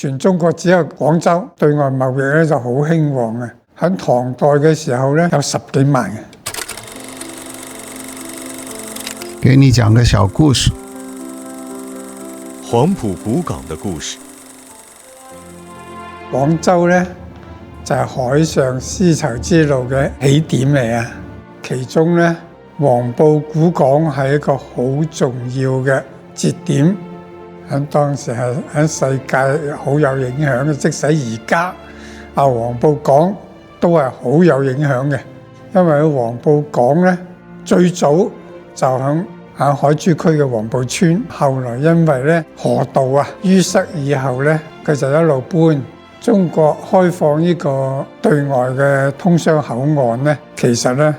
全中國只有廣州對外貿易咧就好興旺嘅。喺唐代嘅時候咧有10幾萬嘅。給你講個小故事。黃埔古港的故事。廣州咧就係海上絲綢之路嘅起點嚟啊！其中咧黃埔古港係一個好重要嘅節點，喺當時係喺世界好有影響嘅。即使而家黃埔港都係好有影響嘅，因為黃埔港咧最早就喺海珠區嘅黃埔村，後來因為咧河道淤塞以後咧，佢就一路搬。中國開放呢個對外嘅通商口岸咧，其實咧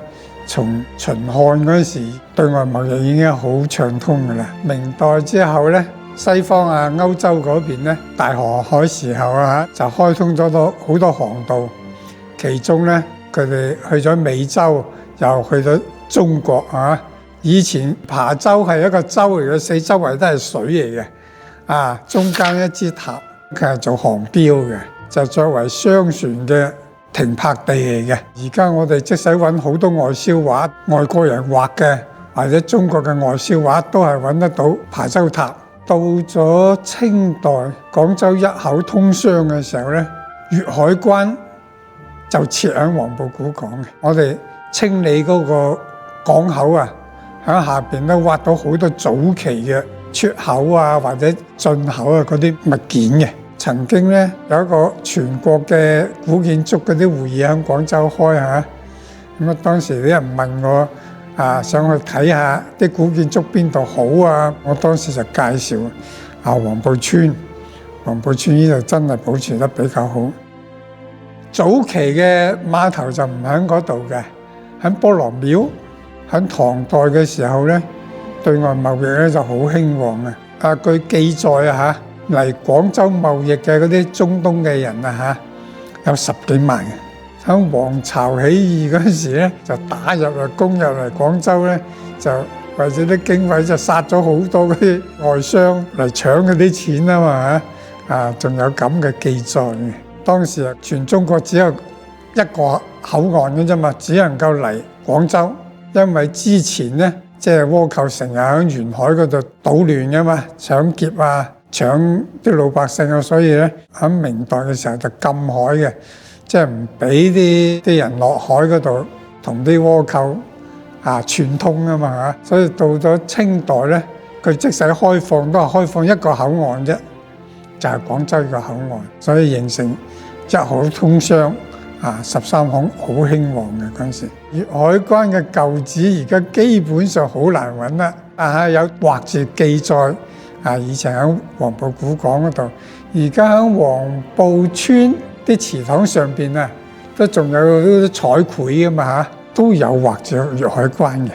從秦漢嗰陣時對外貿易已經好暢通㗎啦。明代之後咧，西方歐洲嗰邊咧大航海時候就開通咗好多航道，其中咧佢哋去咗美洲，又去咗中國以前琶洲係一個洲嚟嘅，四周圍都係水嚟嘅，中間一支塔，佢係做航標嘅，就作為商船嘅停泊地嚟嘅。而家我哋即使揾好多外銷畫，外國人畫嘅或者中國嘅外銷畫，都係揾得到琶洲塔。到咗清代，廣州一口通商嘅時候咧，粵海關就設喺黃埔古港嘅。我哋清理嗰個港口喺下邊都挖到好多早期嘅出口或者進口嗰啲物件嘅。曾經咧有一個全國嘅古建築嗰啲會議喺廣州開咁當時啲人問我想去睇下啲古建築邊度好我當時就介紹黃埔村。黃埔村呢度真係保存得比較好。早期嘅碼頭就唔喺嗰度嘅，喺菠蘿廟。喺唐代嘅時候咧，對外貿易咧就好興旺嘅。據記載嚟廣州貿易嘅嗰啲中東嘅人有10幾萬嘅。喺黃巢起義嗰陣時咧，就打入嚟攻入嚟廣州咧，就為咗啲經費就殺咗好多嗰啲外商嚟搶嗰啲錢仲有咁嘅記載嘅。當時全中國只有一個口岸嘅啫嘛，只能夠嚟廣州。因為之前咧，即係倭寇成日喺沿海嗰度搗亂噶嘛，搶劫搶啲老百姓所以咧喺明代嘅時候就禁海嘅，即係唔俾啲人落海嗰度同啲倭寇串通啊嘛。所以到咗清代咧，佢即使開放都係開放一個口岸啫，就係廣州個口岸，所以形成一口通商。13行好興旺嘅嗰陣時，粵海關嘅舊址而家基本上好難揾啦，但係有畫住記載以前喺黃埔古港嗰度，而家喺黃埔村啲祠堂上邊都仲有啲彩繪噶嘛都有畫住粵海關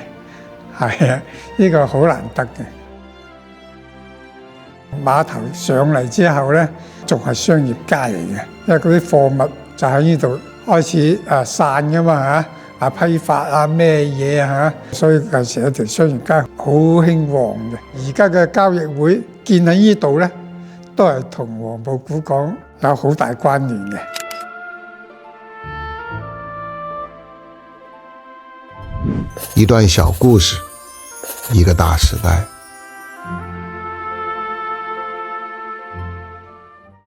嘅，呢個好難得嘅。碼頭上嚟之後咧，仲係商業街嚟嘅，因為嗰啲貨物就喺呢度開始散噶嘛批發咩嘢所以舊時一條商業街好興旺嘅。而家嘅交易會建喺呢度咧，都係同黃埔古港有好大關聯嘅。一段小故事，一個大時代。